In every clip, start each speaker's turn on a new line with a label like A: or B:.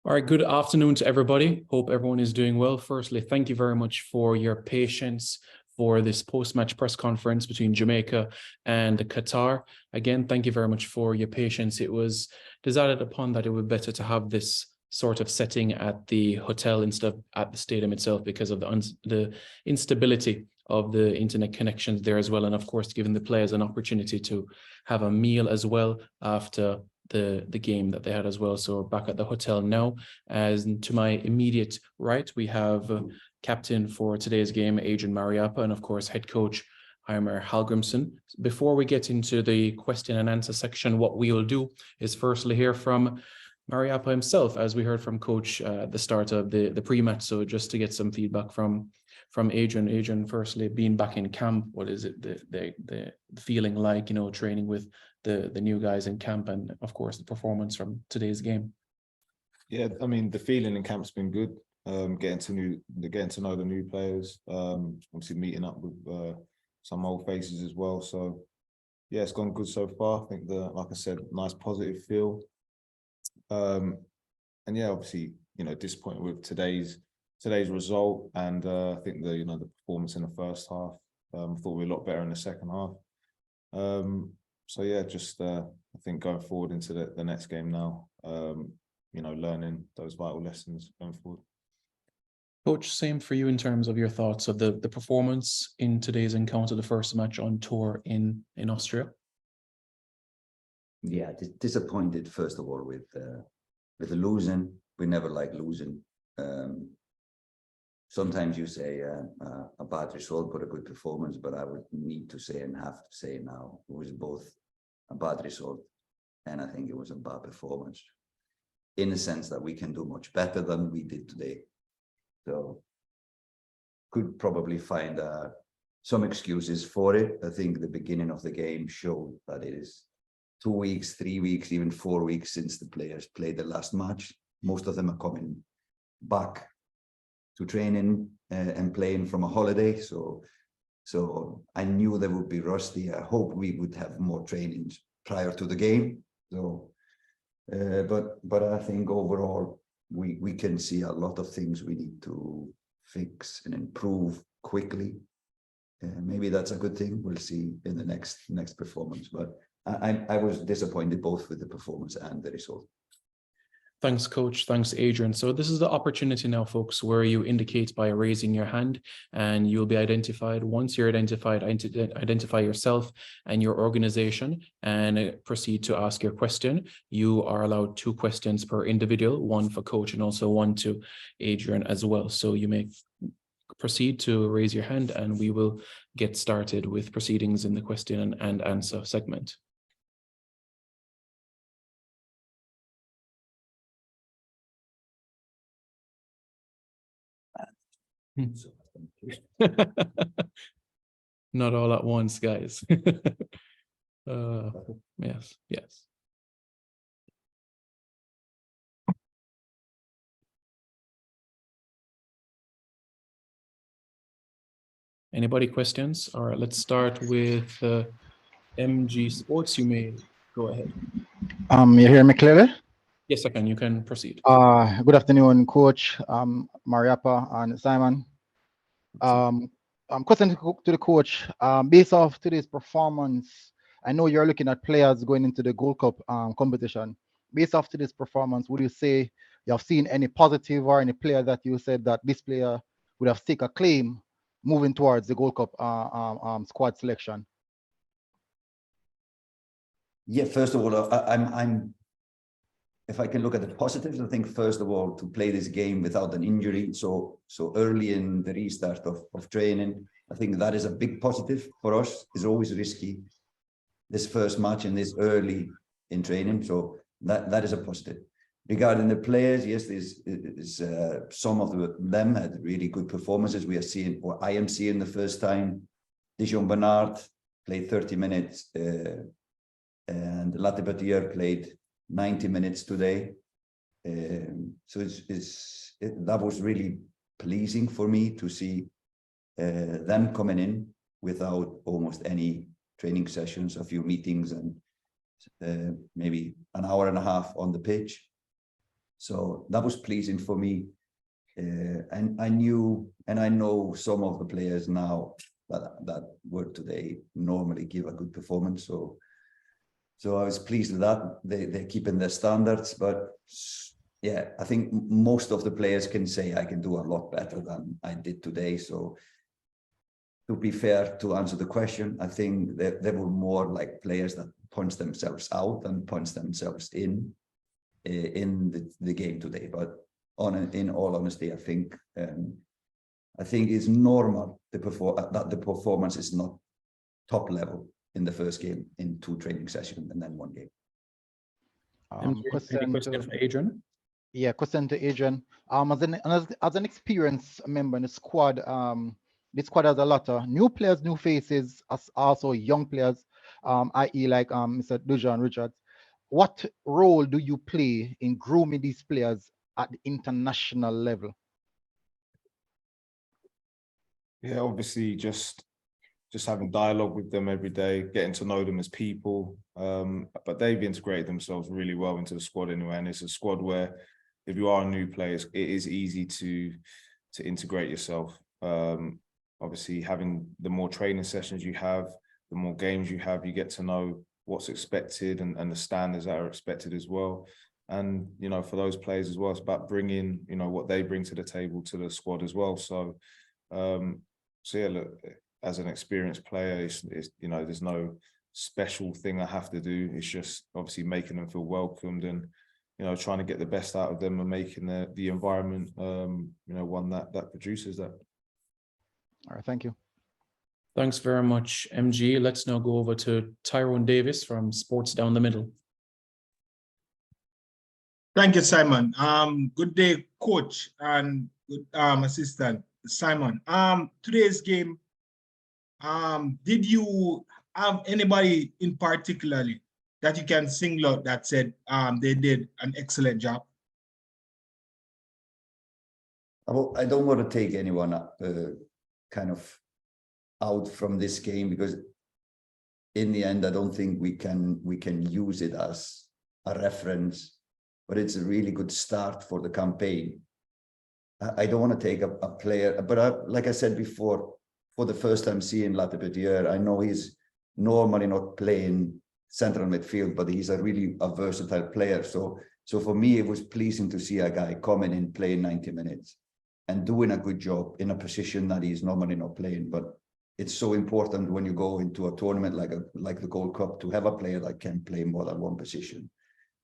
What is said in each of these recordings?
A: All right, good afternoon to everybody. Hope everyone is doing well. Firstly, thank you very much for your patience for this post-match press conference between Jamaica and Qatar. Again, thank you very much for your patience. It was decided upon that it would be better to have this sort of setting at the hotel instead of at the stadium itself because of the instability of the internet connections there as well. And of course, giving the players an opportunity to have a meal as well after the game that they had as well. So we're back at the hotel now. As to my immediate right, we have captain for today's game, Adrian Mariappa, and of course, head coach Hallgrimson. Before we get into the question and answer section, what we will do is firstly hear from Mariappa himself, as we heard from coach at the start of the pre-match. So just to get some feedback from Adrian. Adrian, firstly, being back in camp, what is it the feeling like, you know, training with the new guys in camp, and of course the performance from today's game?
B: Yeah, I mean, the feeling in camp's been good. Getting to know the new players. Obviously meeting up with some old faces as well. So yeah, it's gone good so far. I think like I said, nice positive feel. And yeah, obviously, you know, disappointed with today's result, and I think the performance in the first half. I thought we were a lot better in the second half. So yeah, just I think going forward into the next game now, learning those vital lessons going forward.
A: Coach, same for you in terms of your thoughts of the performance in today's encounter, the first match on tour in Austria.
C: Yeah, disappointed first of all with the losing. We never like losing. Sometimes you say a bad result but a good performance, but I would need to say and have to say now it was both a bad result and I think it was a bad performance, in the sense that we can do much better than we did today. So could probably find some excuses for it. I think the beginning of the game showed that it is 2 weeks, 3 weeks, even 4 weeks since the players played the last match. Most of them are coming back to training and playing from a holiday. So I knew they would be rusty. I hope we would have more trainings prior to the game. So, but I think overall we can see a lot of things we need to fix and improve quickly. Maybe that's a good thing. We'll see in the next performance. But I was disappointed both with the performance and the result.
A: Thanks, Coach. Thanks, Adrian. So this is the opportunity now, folks, where you indicate by raising your hand and you'll be identified. Once you're identified, identify yourself and your organization and proceed to ask your question. You are allowed 2 questions per individual, one for Coach and also one to Adrian as well. So you may proceed to raise your hand and we will get started with proceedings in the question and answer segment. Not all at once, guys. Yes. Anybody questions? All right, let's start with MG Sports. You may go ahead.
D: You hear me clearly?
A: Yes, I can. You can proceed.
D: Good afternoon, Coach Mariappa and Simon. Question to the coach. Based off today's performance, I know you're looking at players going into the Gold Cup competition. Based off today's performance, would you say you have seen any positive or any player that you said that this player would have taken a claim moving towards the Gold Cup squad selection?
C: Yeah, first of all, I'm if I can look at the positives, I think first of all to play this game without an injury so early in the restart of training, I think that is a big positive for us. It's always risky, this first match and this early in training, so that is a positive. Regarding the players, yes, there's some of them had really good performances. We are seeing, or I am seeing the first time, Dijon Bernard played 30 minutes and Latibatier played 90 minutes today. So that was really pleasing for me to see them coming in without almost any training sessions, a few meetings and maybe an hour and a half on the pitch. So that was pleasing for me. And I knew, and I know some of the players now that work today normally give a good performance. So I was pleased with that. They're keeping their standards, but yeah, I think most of the players can say I can do a lot better than I did today. So to be fair, to answer the question, I think that there were more like players that punch themselves out and punch themselves in the game today. But in all honesty, I think it's normal that the performance is not top level in the first game, in 2 training sessions and then 1 game.
A: Any question for Adrian?
D: Yeah, question to Adrian. As an experienced member in the squad, this squad has a lot of new players, new faces, as also young players, i.e. like Mr. Dujan Richards. What role do you play in grooming these players at the international level?
B: Yeah, obviously just having dialogue with them every day, getting to know them as people. But they've integrated themselves really well into the squad anyway. And it's a squad where if you are a new player, it is easy to integrate yourself. Obviously, having the more training sessions you have, the more games you have, you get to know what's expected and the standards that are expected as well. And, you know, for those players as well, it's about bringing, you know, what they bring to the table to the squad as well. So yeah, look, as an experienced player, it's you know, there's no special thing I have to do. It's just obviously making them feel welcomed and, you know, trying to get the best out of them and making the environment, you know, one that produces that.
D: All right, thank you.
A: Thanks very much, MG. Let's now go over to Tyrone Davis from Sports Down the Middle.
E: Thank you, Simon. Good day, coach and good assistant, Simon. Today's game, did you have anybody in particularly that you can single out that said they did an excellent job?
C: I don't want to take anyone kind of out from this game, because in the end, I don't think we can use it as a reference, but it's a really good start for the campaign. I don't want to take a player, but like I said before, for the first time seeing Latipetier, I know he's normally not playing central midfield, but he's a really versatile player. So for me, it was pleasing to see a guy coming in, playing 90 minutes and doing a good job in a position that he's normally not playing. But it's so important when you go into a tournament like the Gold Cup to have a player that can play more than one position.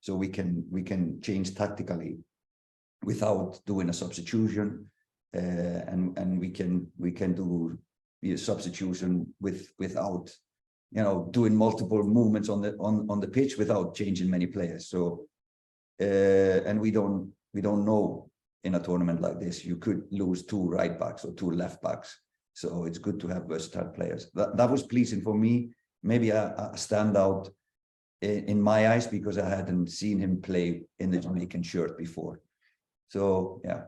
C: So we can change tactically without doing a substitution, and we can do a substitution without, you know, doing multiple movements on the pitch without changing many players. So and we don't know, in a tournament like this, you could lose 2 right backs or 2 left backs. So it's good to have versatile players. That was pleasing for me. Maybe a standout in my eyes, because I hadn't seen him play in the Jamaican shirt before. So yeah.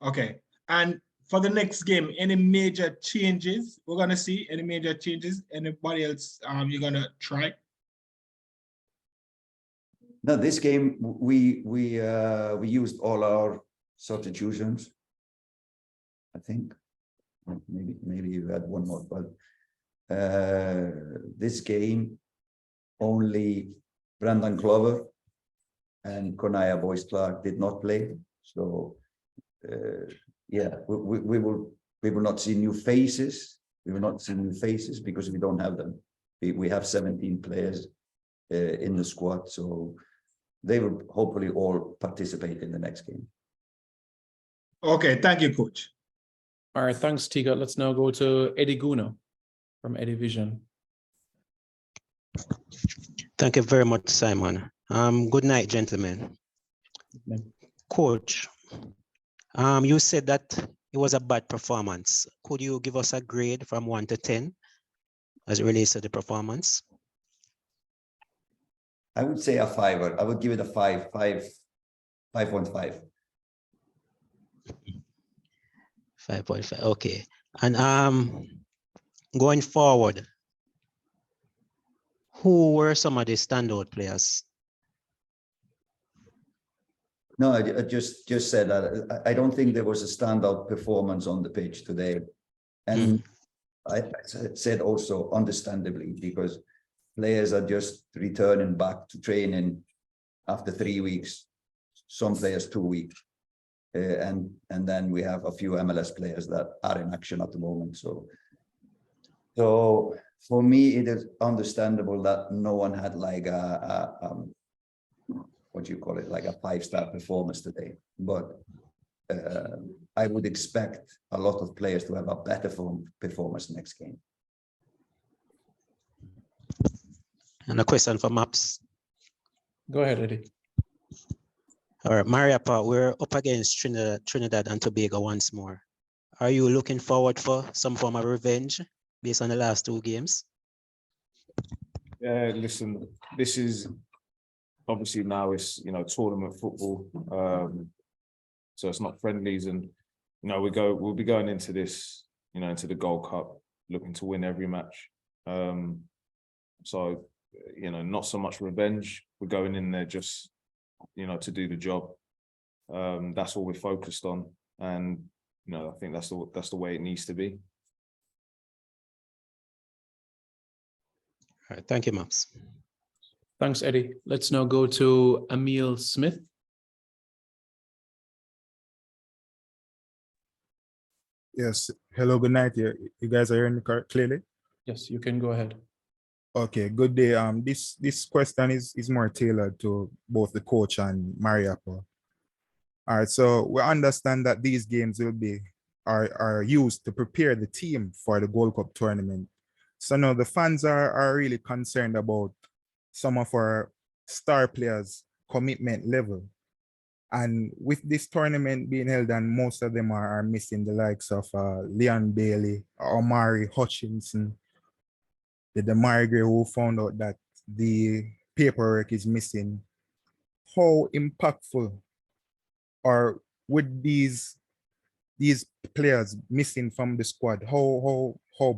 E: Okay. And for the next game, any major changes we're gonna see? Any major changes? Anybody else you're gonna try?
C: No, this game we used all our substitutions. I think maybe you had one more, but this game only Brandon Clover and Konaya Boyce Clark did not play. So yeah, we will not see new faces. We will not see new faces because we don't have them. We have 17 players in the squad, so they will hopefully all participate in the next game.
E: Okay, thank you, coach.
A: All right, thanks, Tiga. Let's now go to Eddie Guna from Eddie Vision.
F: Thank you very much, Simon. Good night, gentlemen. Coach, you said that it was a bad performance. Could you give us a grade from 1 to 10 as it relates to the performance?
C: I would say a 5. I would give it a 5.5.
F: 5.5. Okay. And going forward, who were some of the standout players?
C: No, I just said that I don't think there was a standout performance on the pitch today. And I said also understandably, because players are just returning back to training after 3 weeks, some players 2 weeks. And then we have a few MLS players that are in action at the moment. So for me, it is understandable that no one had like what do you call it, like a 5-star performance today. But I would expect a lot of players to have a better performance next game.
F: And a question for Maps.
A: Go ahead, Eddie.
F: All right, Mariapa, we're up against Trinidad and Tobago once more. Are you looking forward for some form of revenge based on the last 2 games?
B: Yeah, listen, this is obviously now it's, you know, tournament football. So it's not friendlies, and, you know, we'll be going into this, you know, into the Gold Cup looking to win every match. So, you know, not so much revenge. We're going in there just, you know, to do the job. That's all we're focused on, and, you know, I think that's the way it needs to be.
F: All right, thank you, Maps.
A: Thanks, Eddie. Let's now go to Emil Smith.
G: Yes. Hello, good night. You guys are hearing me clearly?
A: Yes, you can go ahead.
G: Okay, good day. This question is more tailored to both the coach and Mariapa. All right, so we understand that these games are used to prepare the team for the Gold Cup tournament. So now the fans are really concerned about some of our star players' commitment level. And with this tournament being held, and most of them are missing, the likes of Leon Bailey, Omari Hutchinson, the Demarai who found out that the paperwork is missing. How impactful, or with these players missing from the squad, how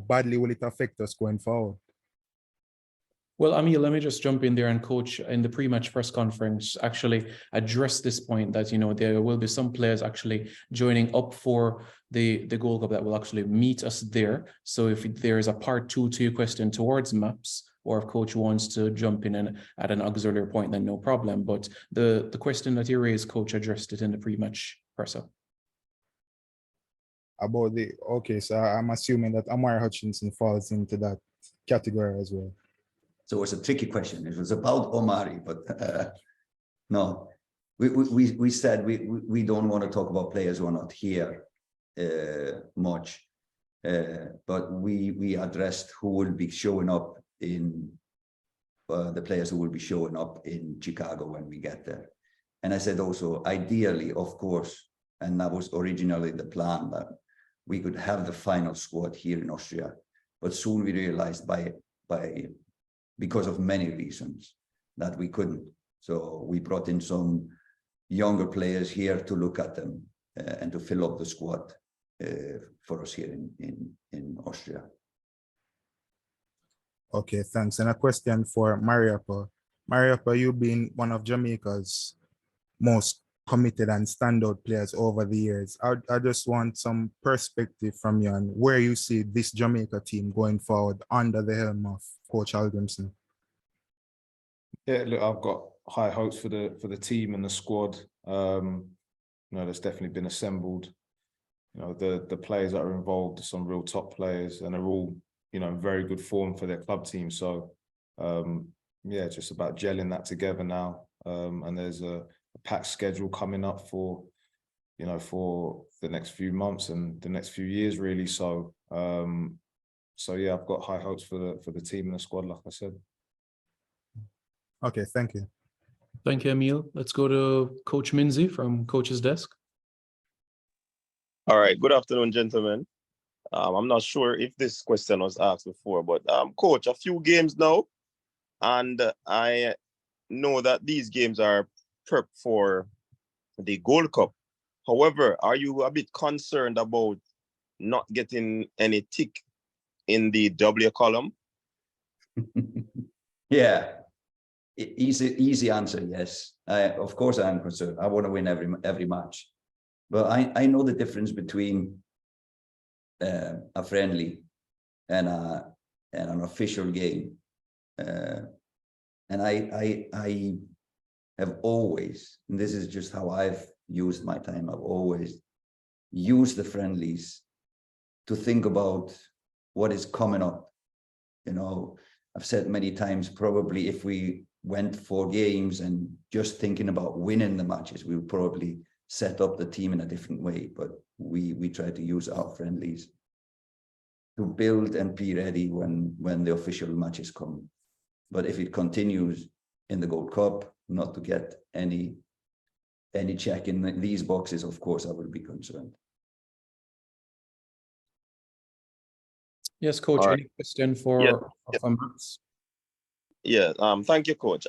G: badly will it affect us going forward?
A: Well, Emil, let me just jump in there, and coach in the pre-match press conference actually addressed this point that, you know, there will be some players actually joining up for the Gold Cup that will actually meet us there. So if there is a part 2 to your question towards Maps, or if coach wants to jump in and at an auxiliary point, then no problem. But the question that you raised, coach addressed it in the pre-match presser.
G: About okay, so I'm assuming that Omari Hutchinson falls into that category as well.
C: So it was a tricky question. It was about Omari, but no, we said we don't want to talk about players who are not here much, but we addressed who will be showing up in the players who will be showing up in Chicago when we get there. And I said also, ideally, of course, and that was originally the plan, that we could have the final squad here in Austria, but soon we realized because of many reasons that we couldn't. So we brought in some younger players here to look at them and to fill up the squad for us here in Austria.
G: Okay, thanks. And a question for Mariapa. Mariapa, you've been one of Jamaica's most committed and standout players over the years. I just want some perspective from you on where you see this Jamaica team going forward under the helm of Coach Hallgrimson.
B: Yeah, look, I've got high hopes for the team and the squad. You know, that's definitely been assembled. You know, the players that are involved are some real top players, and are all, you know, in very good form for their club team. So yeah, just about gelling that together now. And there's a packed schedule coming up for, you know, for the next few months and the next few years, really. So so yeah, I've got high hopes for the team and the squad, like I said.
G: Okay, thank you.
A: Thank you, Emil. Let's go to Coach Minzy from Coach's Desk.
H: All right, good afternoon, gentlemen. I'm not sure if this question was asked before, but Coach, a few games now, and I know that these games are prep for the Gold Cup. However, are you a bit concerned about not getting any tick in the W column?
C: Yeah, Easy answer, yes. Of course I am concerned. I want to win every match. But I know the difference between a friendly and an official game. And I have always, and this is just how I've used my time, I've always used the friendlies to think about what is coming up. You know, I've said many times, probably if we went 4 games and just thinking about winning the matches, we would probably set up the team in a different way. But we try to use our friendlies to build and be ready when the official matches come. But if it continues in the Gold Cup, not to get any check in these boxes, of course, I will be concerned.
A: Yes, Coach,
H: All right.
A: any question for Max?
H: Yeah, thank you, Coach.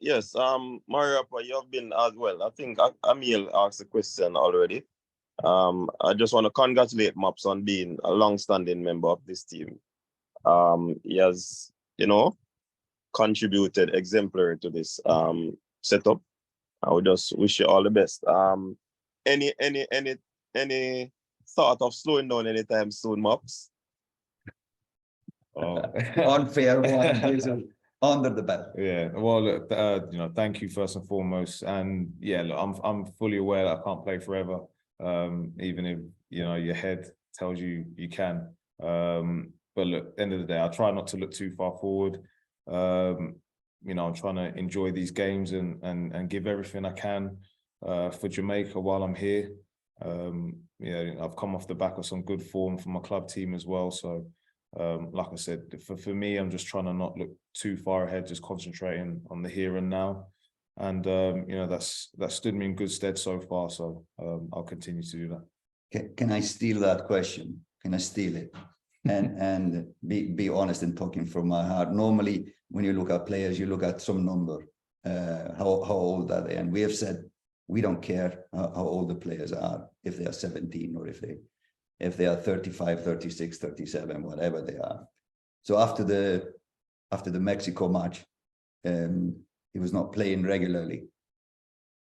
H: Yes, Mario, you have been as well. I think Emil asked a question already. I just want to congratulate Maps on being a long-standing member of this team. He has, you know, contributed exemplary to this setup. I would just wish you all the best. Any thought of slowing down anytime soon, Maps?
C: Unfair one, under the belt.
B: Yeah, well, look, you know, thank you first and foremost, and yeah, look, I'm fully aware that I can't play forever, even if you know your head tells you you can. But look, at the end of the day, I try not to look too far forward. You know, I'm trying to enjoy these games and give everything I can for Jamaica while I'm here. Yeah, I've come off the back of some good form from my club team as well, so. Like I said, for me, I'm just trying to not look too far ahead, just concentrating on the here and now. And, you know, that's stood me in good stead so far. So I'll continue to do that.
C: Can I steal that question? Can I steal it? And be honest and talking from my heart. Normally, when you look at players, you look at some number, how old are they? And we have said, we don't care how old the players are, if they are 17 or if they are 35, 36, 37, whatever they are. So after the Mexico match, he was not playing regularly.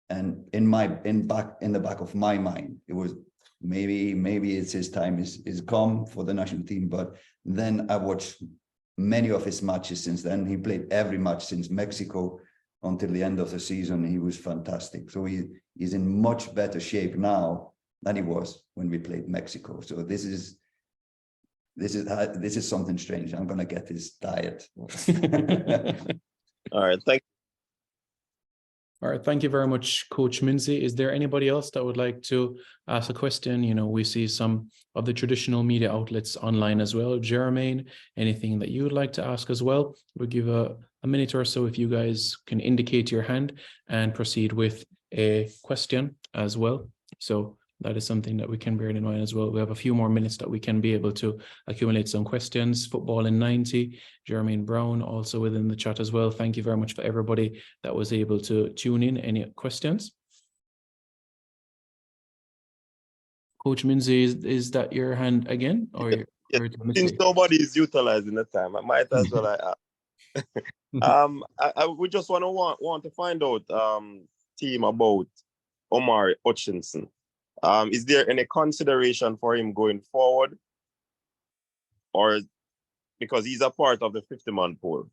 C: And in the back of my mind, it was maybe it's his time is come for the national team. But then I watched many of his matches since then. He played every match since Mexico until the end of the season. He was fantastic. So he's in much better shape now than he was when we played Mexico. So this is something strange. I'm gonna get his diet.
H: All right, thank you.
A: All right, thank you very much, Coach Minzy. Is there anybody else that would like to ask a question? You know, we see some of the traditional media outlets online as well. Jermaine, anything that you would like to ask as well? We'll give a minute or so if you guys can indicate your hand and proceed with a question as well. So that is something that we can bear in mind as well. We have a few more minutes that we can be able to accumulate some questions. Football in 90, Jermaine Brown also within the chat as well. Thank you very much for everybody that was able to tune in. Any questions? Coach Minzy, is that your hand again? Or
H: Since nobody is utilizing the time, I might as well we just want to find out team about Omar Hutchinson. Is there any consideration for him going forward, or because he's a part of the 50-man pool?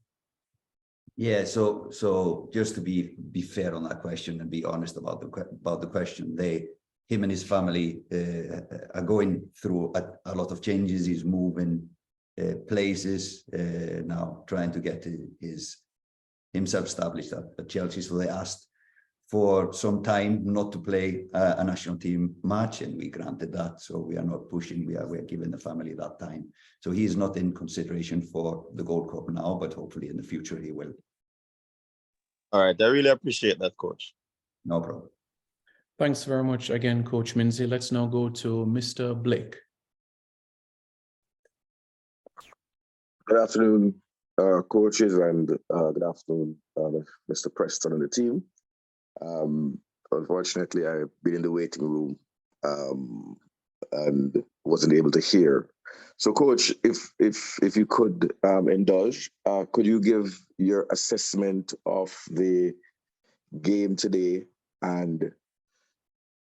C: Yeah, so just to be fair on that question and be honest about the question, him and his family are going through a lot of changes. He's moving places now, trying to get himself established at Chelsea. So they asked for some time not to play a national team match, and we granted that. So we are not pushing, we are giving the family that time. So he is not in consideration for the Gold Cup now, but hopefully in the future he will.
H: All right, I really appreciate that, Coach.
C: No problem.
A: Thanks very much again, Coach Minzy. Let's now go to Mr. Blake.
I: Good afternoon, coaches, and good afternoon, Mr. Preston and the team. Unfortunately, I've been in the waiting room and wasn't able to hear. So, Coach, if you could indulge, could you give your assessment of the game today and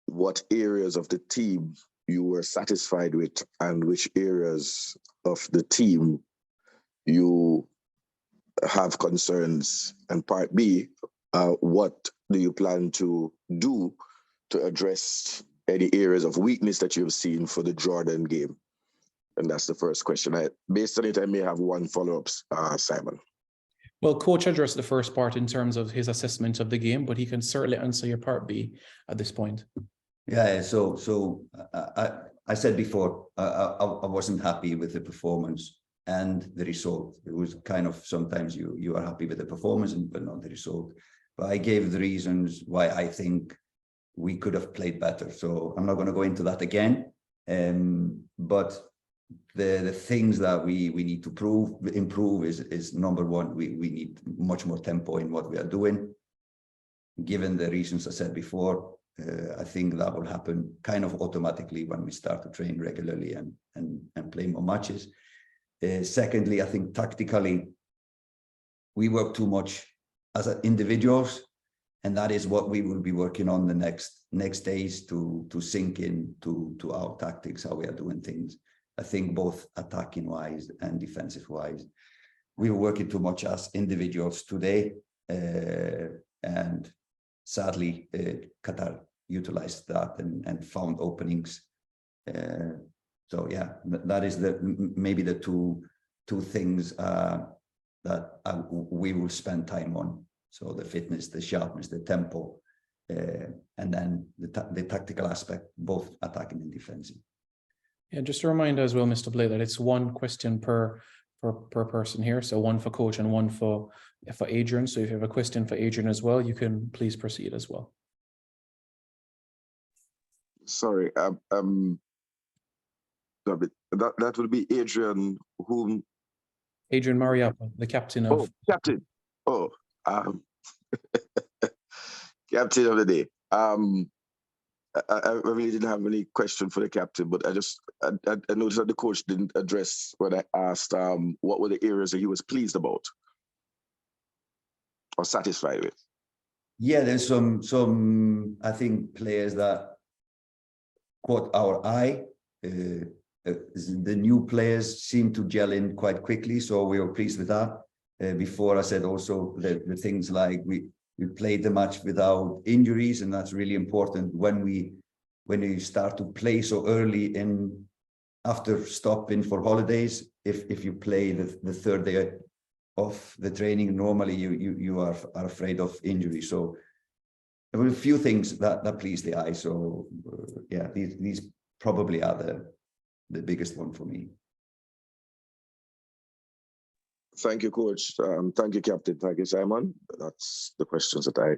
I: what areas of the team you were satisfied with and which areas of the team you have concerns? And part B, what do you plan to do to address any areas of weakness that you've seen for the Jordan game? And that's the first question. Based on it, I may have one follow-up, Simon.
A: Well, Coach addressed the first part in terms of his assessment of the game, but he can certainly answer your part B at this point.
C: Yeah, so I said before, I wasn't happy with the performance and the result. It was kind of, sometimes you are happy with the performance but not the result. But I gave the reasons why I think we could have played better. So I'm not going to go into that again. But the things that we need to improve is number one, we need much more tempo in what we are doing. Given the reasons I said before, I think that will happen kind of automatically when we start to train regularly and play more matches. Secondly, I think tactically, we work too much as individuals, and that is what we will be working on the next days to sink in to our tactics, how we are doing things. I think both attacking wise and defensive wise, we were working too much as individuals today, and sadly, Qatar utilized that and found openings. So yeah, that is maybe the two things that we will spend time on. So the fitness, the sharpness, the tempo, and then the tactical aspect, both attacking and defensive.
A: Yeah, just a reminder as well, Mr. Blake, that it's one question per person here. So one for Coach and one for Adrian. So if you have a question for Adrian as well, you can please proceed as well.
I: Sorry, that will be Adrian, whom?
A: Adrian Mariappa, the captain of...
I: Oh, captain. Oh, captain of the day. I really didn't have any question for the captain, but I noticed that the coach didn't address when I asked what were the areas that he was pleased about or satisfied with.
C: Yeah, there's some I think players that caught our eye. The new players seem to gel in quite quickly, so we were pleased with that. Before I said also the things like we played the match without injuries, and that's really important when you start to play so early in after stopping for holidays. If you play the third day of the training, normally you are afraid of injury. So there were a few things that pleased the eye. So yeah, these probably are the biggest one for me.
I: Thank you, Coach. Thank you, Captain. Thank you, Simon. That's the questions that I...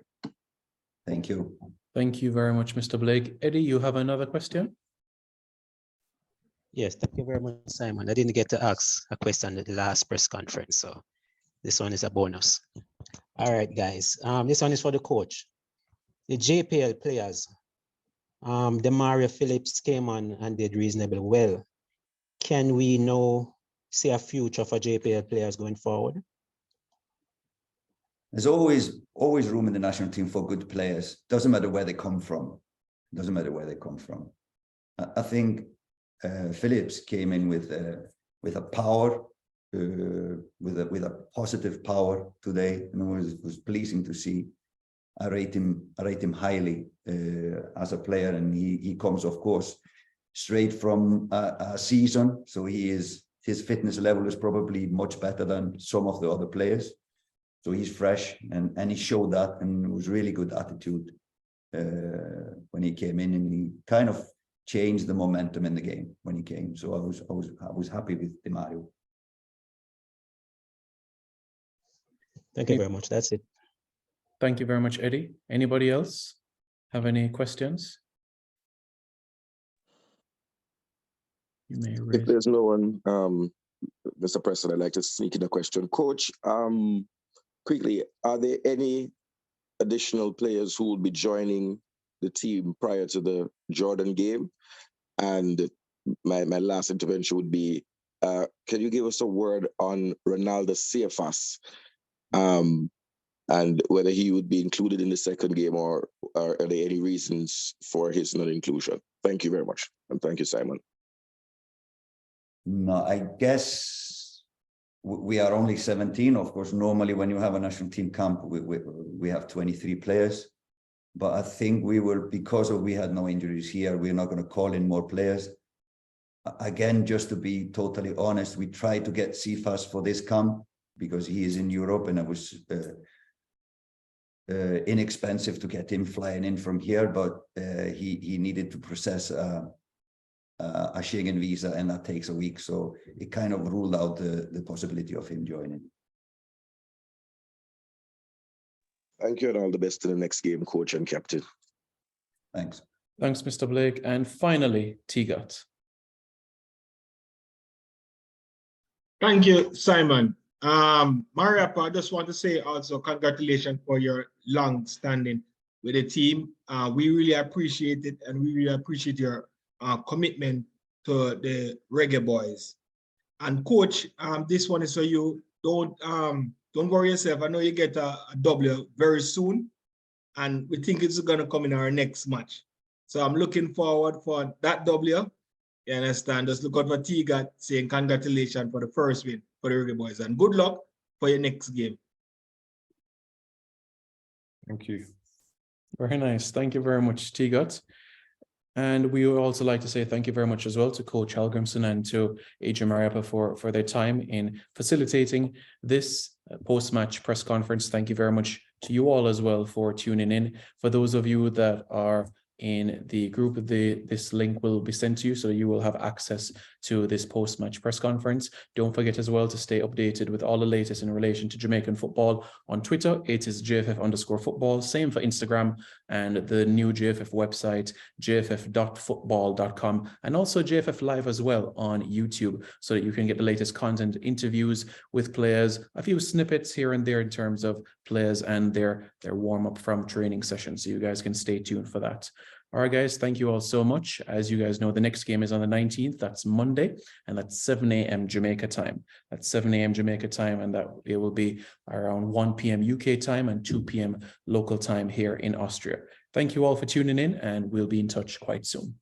C: Thank you.
A: Thank you very much, Mr. Blake. Eddie, you have another question?
F: Yes, thank you very much, Simon. I didn't get to ask a question at the last press conference, so this one is a bonus. All right, guys. This one is for the coach. The JPL players, Demarai Phillips came on and did reasonably well. Can we now see a future for JPL players going forward?
C: There's always room in the national team for good players. Doesn't matter where they come from. Doesn't matter where they come from. I think Phillips came in with a power, with a positive power today, and it was pleasing to see. I rate him highly as a player, and he comes, of course, straight from a season, so his fitness level is probably much better than some of the other players. So he's fresh, and he showed that, and it was really good attitude when he came in, and he kind of changed the momentum in the game when he came. So I was happy with Demarai.
F: Thank you very much. That's it.
A: Thank you very much, Eddie. Anybody else have any questions? You may raise.
I: If there's no one, Mr. President, I'd like to sneak in a question. Coach, quickly, are there any additional players who will be joining the team prior to the Jordan game? And my last intervention would be, can you give us a word on Ronaldo Cephas, and whether he would be included in the second game, or are there any reasons for his non-inclusion? Thank you very much. And thank you, Simon.
C: No, I guess we are only 17. Of course, normally when you have a national team camp, we have 23 players. But I think we will, because we had no injuries here, we're not going to call in more players. Again, just to be totally honest, we tried to get Cephas for this camp because he is in Europe, and it was inexpensive to get him flying in from here, but he needed to process a Schengen visa, and that takes a week. So it kind of ruled out the possibility of him joining.
I: Thank you, and all the best to the next game, coach and captain.
C: Thanks.
A: Thanks, Mr. Blake. And finally, Tigat.
E: Thank you, Simon. Mariappa, I just want to say also congratulations for your long standing with the team. We really appreciate it, and we really appreciate your commitment to the Reggae Boys. And coach, this one is for you. Don't worry yourself. I know you get a W very soon, and we think it's going to come in our next match. So I'm looking forward for that W. You understand? Just look out for Tigat saying congratulations for the first win for the Reggae Boys, and good luck for your next game.
B: Thank you.
A: Very nice. Thank you very much, Tigat. And we would also like to say thank you very much as well to Coach Hallgrimson and to AJ Mariappa for their time in facilitating this post-match press conference. Thank you very much to you all as well for tuning in. For those of you that are in the group, this link will be sent to you, so you will have access to this post-match press conference. Don't forget as well to stay updated with all the latest in relation to Jamaican football on Twitter. It is JFF_football, same for Instagram, and the new JFF website, jff.football.com, and also JFF Live as well on YouTube, so that you can get the latest content, interviews with players, a few snippets here and there in terms of players and their warm-up from training sessions, so you guys can stay tuned for that. All right, guys, thank you all so much. As you guys know, the next game is on the 19th. That's Monday, and that's 7 a.m. Jamaica time. That's 7 a.m. Jamaica time, and that it will be around 1 p.m. UK time and 2 p.m. local time here in Austria. Thank you all for tuning in, and we'll be in touch quite soon.